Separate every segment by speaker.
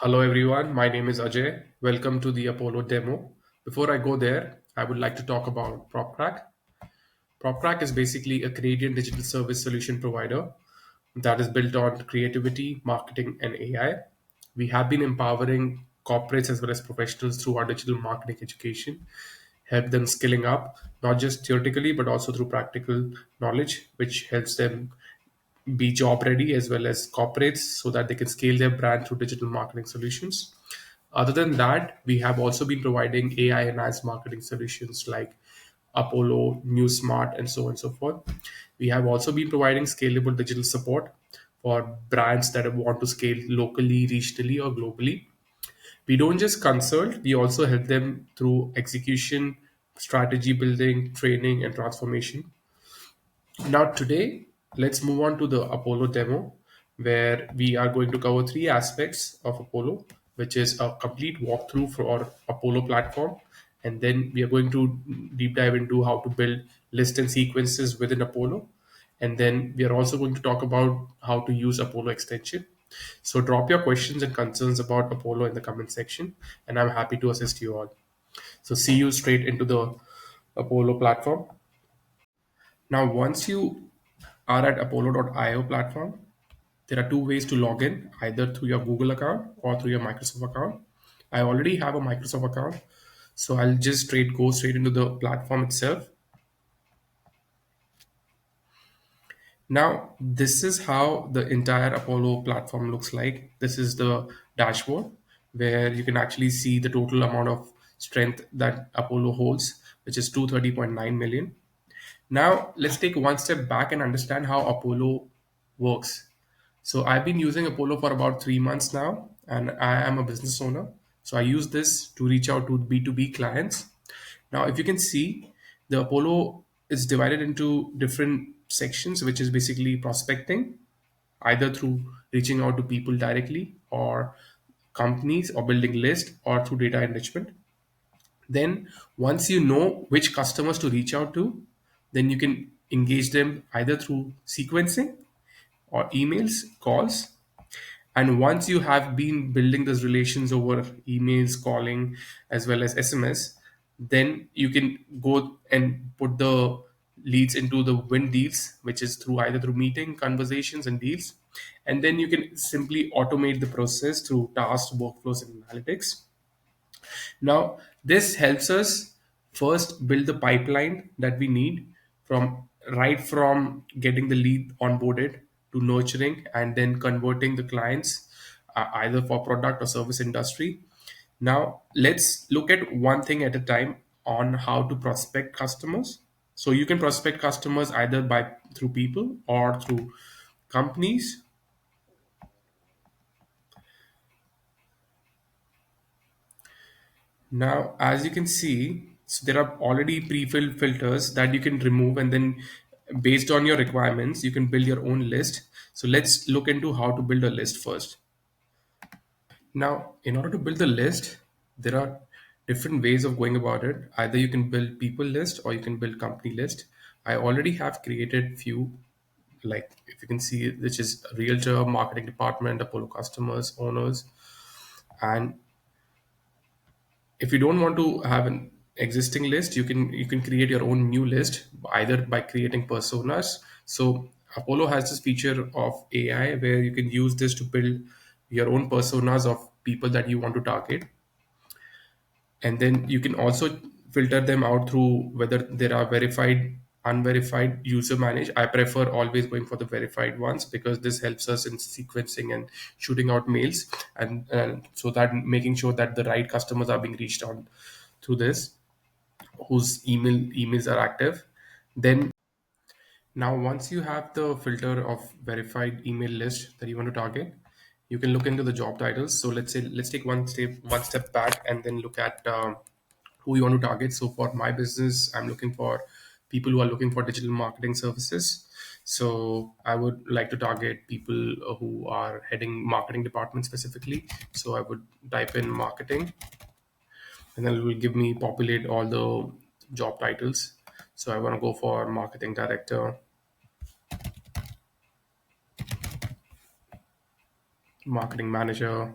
Speaker 1: Hello everyone, my name is Ajay. Welcome to the Apollo demo. Before I go there, I would like to talk about PropCrack. PropCrack is basically a Canadian digital service solution provider that is built on creativity, marketing, and AI. We have been empowering corporates as well as professionals through our digital marketing education, help them skilling up, not just theoretically, but also through practical knowledge, which helps them be job ready as well as corporates so that they can scale their brand through digital marketing solutions. Other than that, we have also been providing AI enhanced marketing solutions like Apollo, NewSmart, and so on and so forth. We have also been providing scalable digital support for brands that want to scale locally, regionally, or globally. We don't just consult, we also help them through execution, strategy building, training, and transformation. Now, today, let's move on to the Apollo demo, where we are going to cover three aspects of Apollo, which is a complete walkthrough for our Apollo platform. And then we are going to deep dive into how to build list and sequences within Apollo. And then we are also going to talk about how to use Apollo extension. So drop your questions and concerns about Apollo in the comment section, and I'm happy to assist you all. So see you straight into the Apollo platform. Now, once you are at apollo.io platform, there are two ways to log in, either through your Google account or through your Microsoft account. I already have a Microsoft account, so I'll just go straight into the platform itself. Now, this is how the entire Apollo platform looks like. This is the dashboard where you can actually see the total amount of strength that Apollo holds, which is 230.9 million. Now, let's take one step back and understand how Apollo works. So, I've been using Apollo for about 3 months now, and I am a business owner. So, I use this to reach out to B2B clients. Now, if you can see, the Apollo is divided into different sections, which is basically prospecting, either through reaching out to people directly, or companies, or building list, or through data enrichment. Then, once you know which customers to reach out to, then you can engage them either through sequencing or emails, calls. And once you have been building those relations over emails, calling, as well as SMS, then you can go and put the leads into the win deals, which is through either through meeting, conversations, and deals. And then you can simply automate the process through tasks, workflows, and analytics. Now, this helps us first build the pipeline that we need from right from getting the lead onboarded to nurturing and then converting the clients either for product or service industry. Now, let's look at one thing at a time on how to prospect customers. So you can prospect customers either by through people or through companies. Now, as you can see, so there are already pre-filled filters that you can remove, and then based on your requirements, you can build your own list. So let's look into how to build a list first. Now, in order to build the list, there are different ways of going about it. Either you can build people list or you can build company list. I already have created few, like if you can see, which is realtor, marketing department, Apollo customers, owners, and if you don't want to have an existing list, you can create your own new list either by creating personas. So Apollo has this feature of AI where you can use this to build your own personas of people that you want to target, and then you can also filter them out through whether there are verified, unverified, user managed. I prefer always going for the verified ones because this helps us in sequencing and shooting out mails, and so that making sure that the right customers are being reached on through this, whose emails are active. Then, now once you have the filter of verified email list that you want to target, you can look into the job titles. So let's take one step back and then look at who you want to target. So for my business, I'm looking for people who are looking for digital marketing services. So I would like to target people who are heading marketing department specifically. So I would type in marketing, and then it will give me populate all the job titles. So I want to go for marketing director, marketing manager,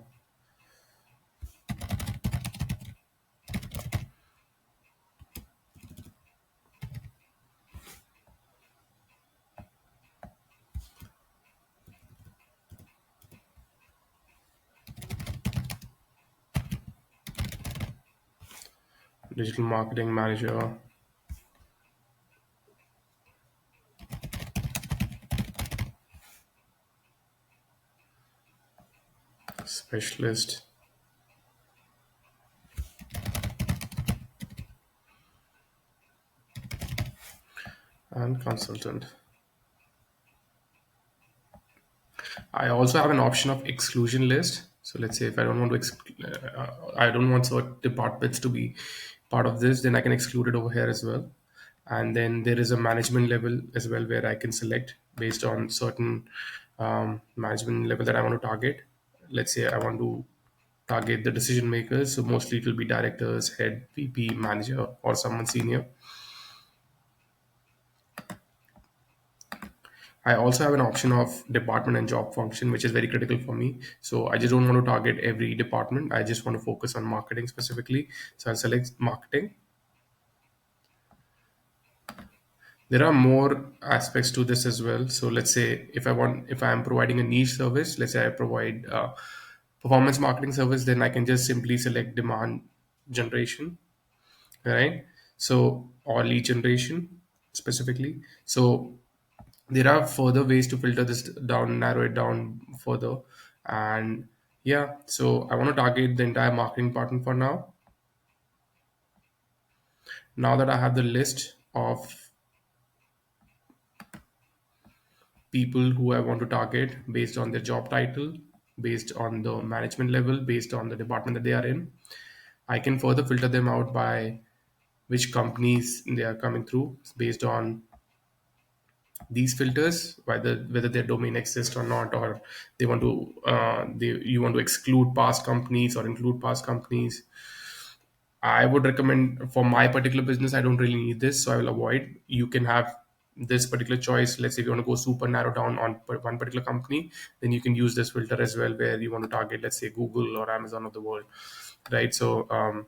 Speaker 1: digital marketing manager, specialist, and consultant. I also have an option of exclusion list. So let's say if I don't want to, I don't want certain departments to be part of this, then I can exclude it over here as well. And then there is a management level as well where I can select based on certain management level that I want to target. Let's say I want to target the decision makers. So mostly it will be directors, head, VP, manager, or someone senior. I also have an option of department and job function, which is very critical for me. So I just don't want to target every department. I just want to focus on marketing specifically. So I'll select marketing. There are more aspects to this as well. So let's say if I am providing a niche service, let's say I provide performance marketing service, then I can just simply select demand generation, right? So or lead generation specifically. So there are further ways to filter this down, narrow it down further. And yeah, so I want to target the entire marketing department for now. Now that I have the list of people who I want to target based on their job title, based on the management level, based on the department that they are in, I can further filter them out by which companies they are coming through based on these filters, whether their domain exists or not, or they want to you want to exclude past companies or include past companies. I would recommend for my particular business, I don't really need this, so I will avoid. You can have this particular choice. Let's say if you want to go super narrow down on one particular company, then you can use this filter as well, where you want to target, let's say, Google or Amazon of the world, right? So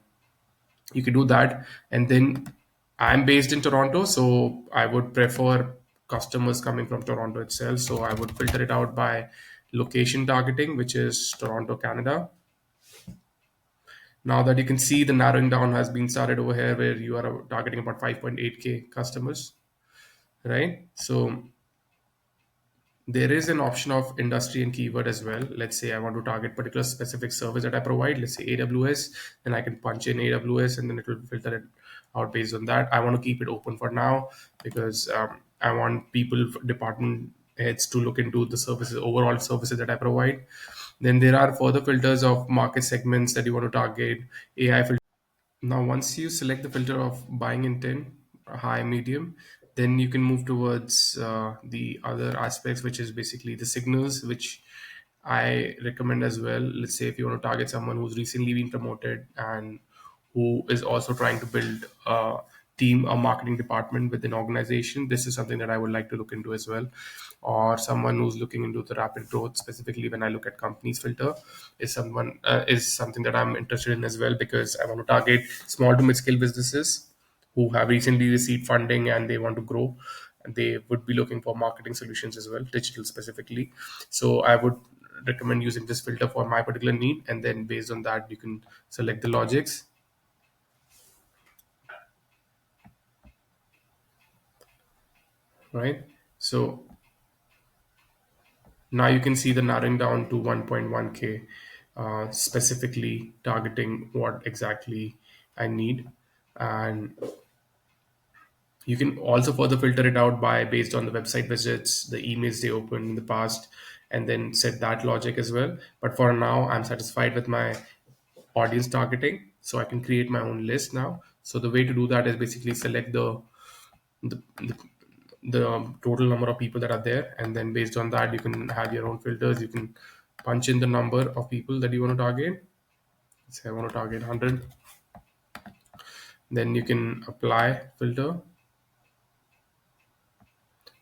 Speaker 1: you can do that. And then I'm based in Toronto, so I would prefer customers coming from Toronto itself. So I would filter it out by location targeting, which is Toronto, Canada. Now that you can see the narrowing down has been started over here, where you are targeting about 5.8K customers, right? So there is an option of industry and keyword as well. Let's say I want to target particular specific service that I provide, let's say AWS, then I can punch in AWS and then it will filter it out based on that. I want to keep it open for now because I want people, department heads to look into the services, overall services that I provide. Then there are further filters of market segments that you want to target, AI filters. Now, once you select the filter of buying intent, high, medium, then you can move towards the other aspects, which is basically the signals, which I recommend as well. Let's say if you want to target someone who's recently been promoted and who is also trying to build a team, a marketing department within organization, this is something that I would like to look into as well. Or someone who's looking into the rapid growth, specifically when I look at companies filter, is something that I'm interested in as well, because I want to target small to mid scale businesses who have recently received funding and they want to grow. And they would be looking for marketing solutions as well, digital specifically. So I would recommend using this filter for my particular need, and then based on that you can select the logics, right? So now you can see the narrowing down to 1.1K, specifically targeting what exactly I need. And you can also further filter it out by based on the website visits, the emails they opened in the past, and then set that logic as well. But for now, I'm satisfied with my audience targeting, so I can create my own list now. So the way to do that is basically select the, the total number of people that are there, and then based on that, you can have your own filters. You can punch in the number of people that you want to target. Say I want to target 100, then you can apply filter.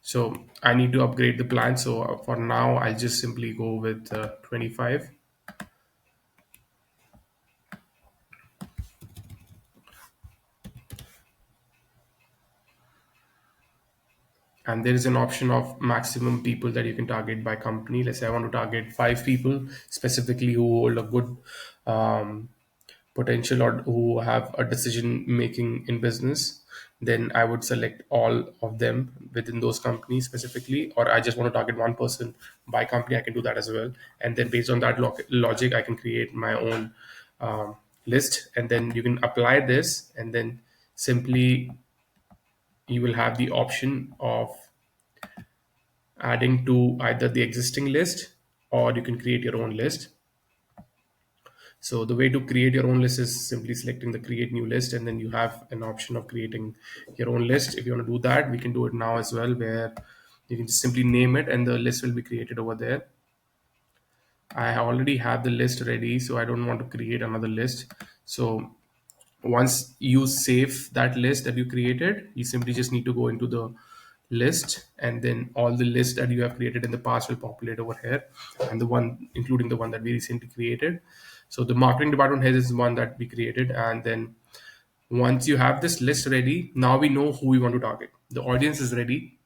Speaker 1: So I need to upgrade the plan. So for now, I'll just simply go with 25. And there is an option of maximum people that you can target by company. Let's say I want to target 5 people specifically who hold a good um, potential or who have a decision making in business, then I would select all of them within those companies specifically. Or I just want to target one person by company, I can do that as well. And then based on that logic, I can create my own list, and then you can apply this, and then simply you will have the option of adding to either the existing list, or you can create your own list. So the way to create your own list is simply selecting the create new list, and then you have an option of creating your own list. If you want to do that, we can do it now as well, where you can just simply name it and the list will be created over there. I already have the list ready, so I don't want to create another list. So once you save that list that you created, you simply just need to go into the list, and then all the lists that you have created in the past will populate over here, and the one including the one that we recently created. So the marketing department head is one that we created, and then once you have this list ready, now we know who we want to target. The audience is ready.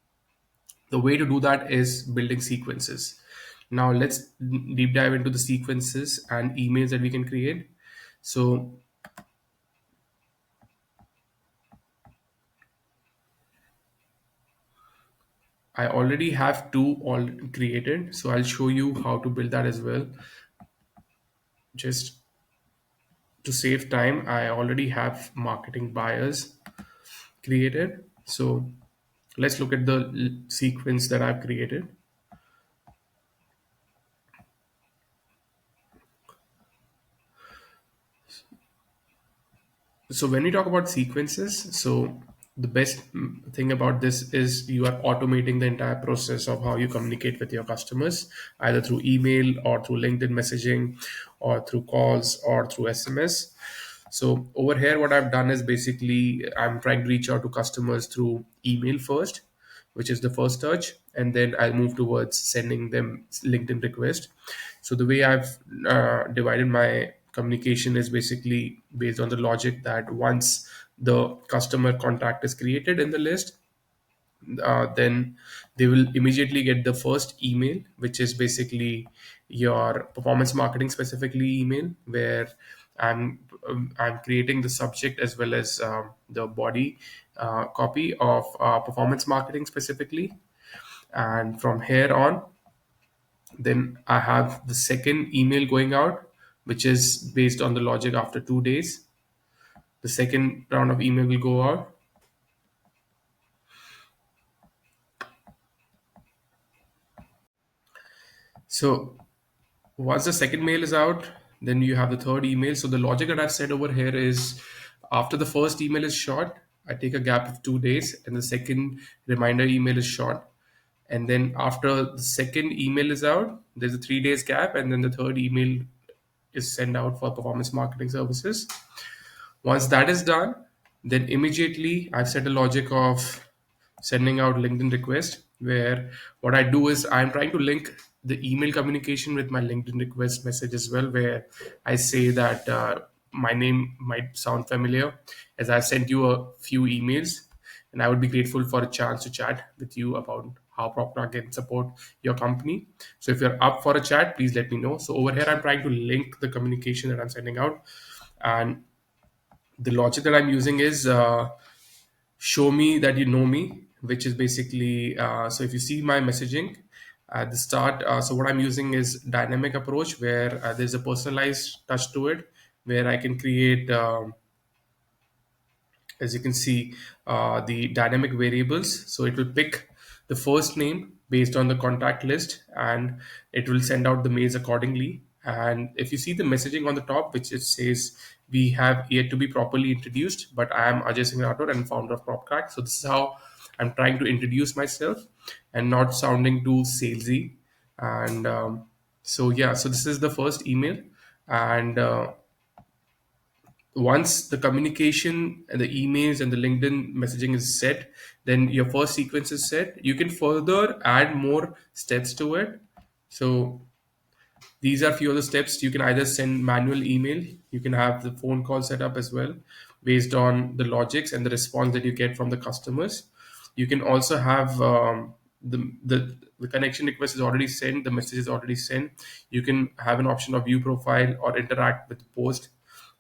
Speaker 1: The way to do that is building sequences. Now let's deep dive into the sequences and emails that we can create. So I already have two all created, so I'll show you how to build that as well. Just to save time, I already have marketing buyers created. So let's look at the sequence that I've created. So when we talk about sequences, so the best thing about this is you are automating the entire process of how you communicate with your customers, either through email or through LinkedIn messaging or through calls or through SMS. So over here, what I've done is basically I'm trying to reach out to customers through email first, which is the first touch, and then I'll move towards sending them LinkedIn request. So the way I've divided my communication is basically based on the logic that once the customer contact is created in the list, then they will immediately get the first email, which is basically your performance marketing specifically email, where I'm creating the subject as well as the body copy of performance marketing specifically. And from here on, then I have the second email going out, which is based on the logic after 2 days. The second round of email will go out. So once the second mail is out, then you have the third email. So the logic that I've said over here is after the first email is shot, I take a gap of 2 days, and the second reminder email is shot. And then after the second email is out, there's a 3 days gap, and then the third email is sent out for performance marketing services. Once that is done, then immediately I've set a logic of sending out LinkedIn request, where what I do is I'm trying to link the email communication with my LinkedIn request message as well, where I say that my name might sound familiar as I've sent you a few emails, and I would be grateful for a chance to chat with you about how PropTrack can support your company. So if you're up for a chat, please let me know. So over here, I'm trying to link the communication that I'm sending out, and the logic that I'm using is show me that you know me, which is basically so if you see my messaging at the start, so what I'm using is dynamic approach, where there's a personalized touch to it, where I can create as you can see the dynamic variables. So it will pick the first name based on the contact list, and it will send out the mails accordingly. And if you see the messaging on the top, which it says we have yet to be properly introduced, but I am Ajay Singh Rathod and founder of PropCrack. So this is how I'm trying to introduce myself and not sounding too salesy. And so yeah, so this is the first email. And once the communication and the emails and the LinkedIn messaging is set, then your first sequence is set. You can further add more steps to it. So these are few of the steps. You can either send manual email, you can have the phone call set up as well based on the logics and the response that you get from the customers. You can also have the connection request is already sent, the message is already sent. You can have an option of view profile or interact with post,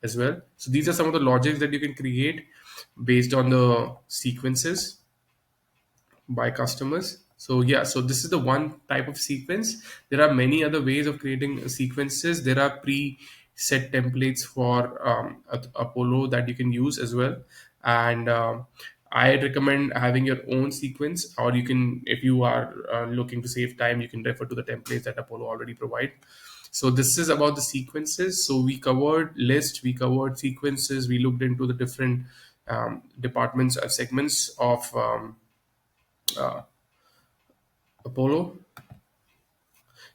Speaker 1: as well. So these are some of the logics that you can create based on the sequences by customers. So yeah, so this is the one type of sequence. There are many other ways of creating sequences. There are pre-set templates for Apollo that you can use as well. And I recommend having your own sequence, or you can, if you are looking to save time, you can refer to the templates that Apollo already provide. So this is about the sequences. So we covered list, we covered sequences, we looked into the different departments, segments of Apollo.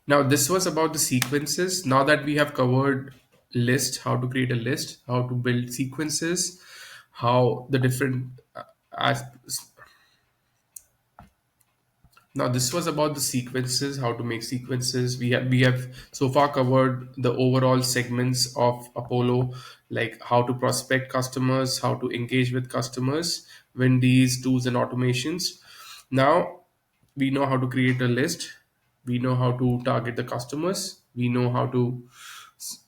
Speaker 1: Now, this was about the sequences. Now that we have covered list, how to create a list, how to build sequences, how the different as now this was about the sequences, how to make sequences. We have so far covered the overall segments of Apollo, like how to prospect customers, how to engage with customers, when these tools and automations. Now we know how to create a list, we know how to target the customers, we know how to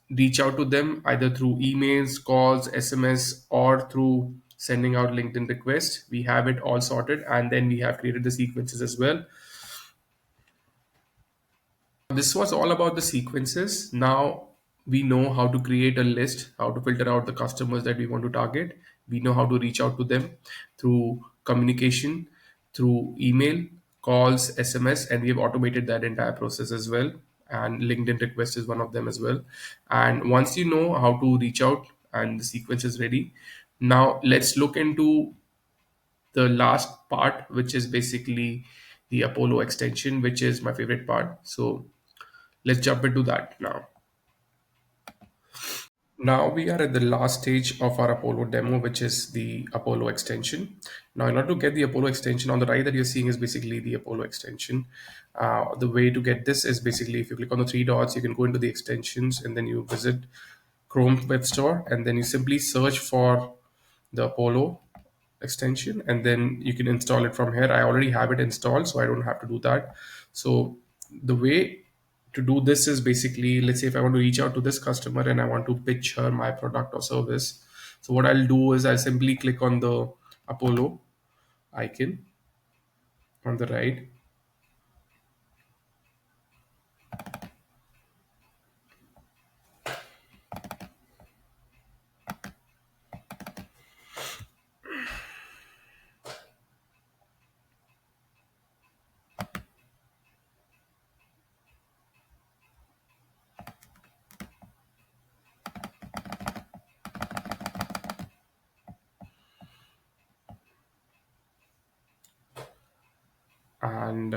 Speaker 1: reach out to them either through emails, calls, SMS, or through sending out LinkedIn requests. We have it all sorted, and then we have created the sequences as well. This was all about the sequences. Now we know how to create a list, how to filter out the customers that we want to target. We know how to reach out to them through communication, through email, calls, SMS, and we have automated that entire process as well. And LinkedIn request is one of them as well. And once you know how to reach out and the sequence is ready, now let's look into the last part, which is basically the Apollo extension, which is my favorite part. So let's jump into that now. Now we are at the last stage of our Apollo demo, which is the Apollo extension. Now, in order to get the Apollo extension, on the right that you're seeing is basically the Apollo extension. The way to get this is basically if you click on the three dots, you can go into the extensions and then you visit Chrome Web Store and then you simply search for the Apollo extension and then you can install it from here. I already have it installed, so I don't have to do that. So the way to do this is basically, let's say if I want to reach out to this customer and I want to pitch her my product or service, so what I'll do is I'll simply click on the Apollo icon on the right, and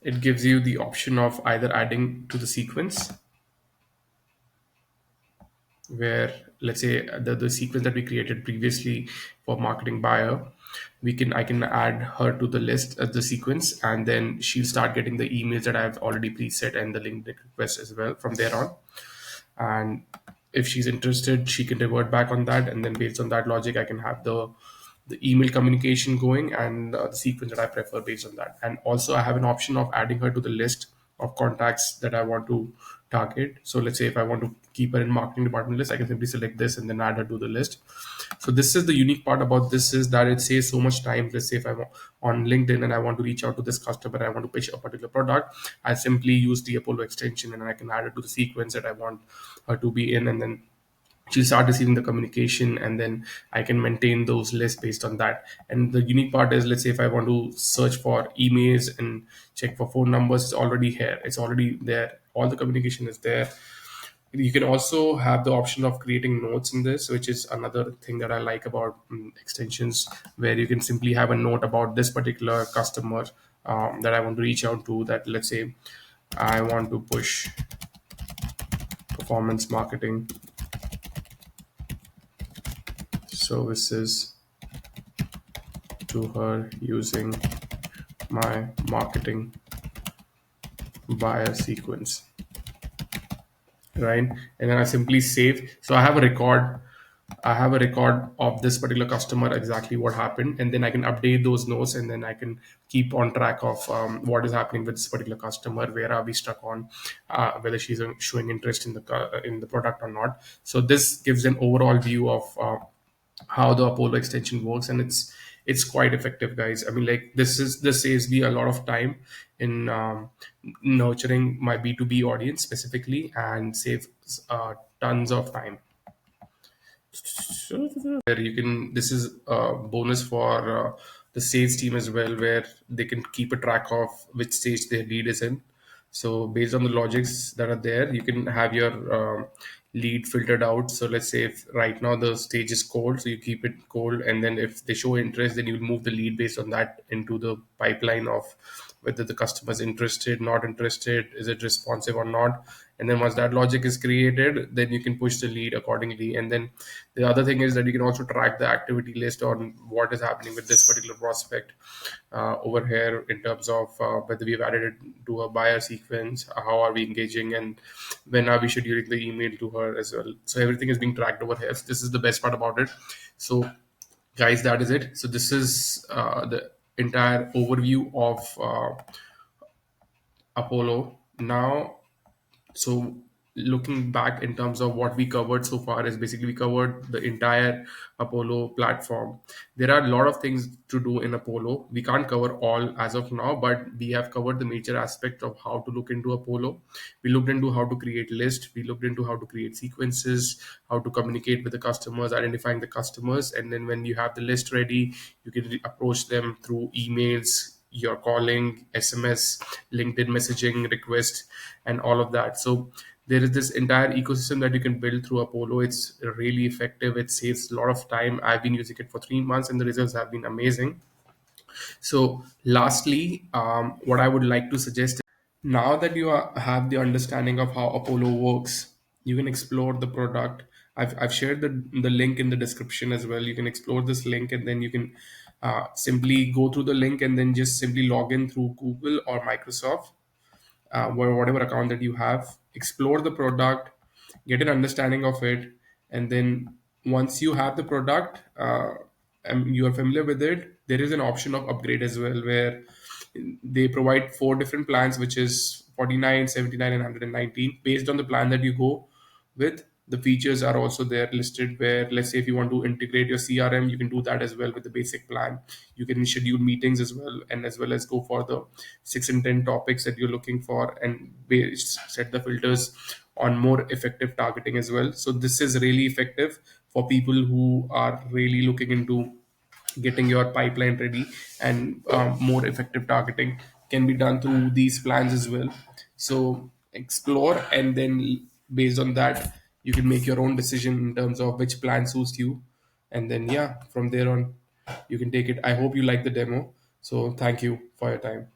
Speaker 1: it gives you the option of either adding to the sequence, where let's say the sequence that we created previously for marketing buyer, I can add her to the list as the sequence, and then she'll start getting the emails that I've already preset and the link request as well from there on. And if she's interested, she can revert back on that, and then based on that logic I can have the email communication going and the sequence that I prefer based on that. And also I have an option of adding her to the list of contacts that I want to target. So let's say if I want to keep her in marketing department list, I can simply select this and then add her to the list. So this is the unique part about this, is that it saves so much time. Let's say if I'm on LinkedIn and I want to reach out to this customer and I want to pitch a particular product, I simply use the Apollo extension and I can add it to the sequence that I want her to be in, and then she'll start receiving the communication, and then I can maintain those lists based on that. And the unique part is, let's say if I want to search for emails and check for phone numbers, it's already here, it's already there, all the communication is there. You can also have the option of creating notes in this, which is another thing that I like about extensions, where you can simply have a note about this particular customer that I want to reach out to, that let's say I want to push performance marketing services to her using my marketing buyer sequence, right? And then I simply save. So I have a record I have a record of this particular customer, exactly what happened, and then I can update those notes, and then I can keep on track of what is happening with this particular customer. Where are we stuck on? Whether she's showing interest in the product or not. So this gives an overall view of how the Apollo extension works, and it's quite effective, guys. I mean, like this saves me a lot of time in nurturing my B2B audience specifically, and saves tons of time. Where you can, this is a bonus for the sales team as well, where they can keep a track of which stage their lead is in. So based on the logics that are there, you can have your lead filtered out. So let's say if right now the stage is cold, so you keep it cold, and then if they show interest, then you'll move the lead based on that into the pipeline of whether the customer is interested, not interested, is it responsive or not. And then once that logic is created, then you can push the lead accordingly. And then the other thing is that you can also track the activity list on what is happening with this particular prospect over here, in terms of whether we've added it to a buyer sequence, how are we engaging, and when are we scheduling the email to her as well. So everything is being tracked over here. So this is the best part about it. So guys, that is it. So this is the entire overview of Apollo. Now, so looking back in terms of what we covered so far, is basically we covered the entire Apollo platform. There are a lot of things to do in Apollo. We can't cover all as of now, but we have covered the major aspect of how to look into Apollo. We looked into how to create lists, we looked into how to create sequences, how to communicate with the customers, identifying the customers, and then when you have the list ready, you can approach them through emails, your calling, SMS, LinkedIn messaging request, and all of that. So there is this entire ecosystem that you can build through Apollo. It's really effective. It saves a lot of time. I've been using it for 3 months, and the results have been amazing. So, lastly, what I would like to suggest, now that have the understanding of how Apollo works, you can explore the product. I've shared the link in the description as well. You can explore this link, and then you can simply go through the link and then just simply log in through Google or Microsoft, whatever account that you have, explore the product, get an understanding of it, and then once you have the product and you are familiar with it, there is an option of upgrade as well, where they provide four different plans, which is 49, 79, and 119. Based on the plan that you go with, the features are also there listed, where let's say if you want to integrate your CRM, you can do that as well with the basic plan. You can schedule meetings as well, and as well as go for the 6 and 10 topics that you're looking for, and set the filters on more effective targeting as well. So this is really effective for people who are really looking into getting your pipeline ready, and more effective targeting can be done through these plans as well. So explore, and then based on that, you can make your own decision in terms of which plan suits you, and then yeah, from there on, you can take it. I hope you like the demo. So thank you for your time.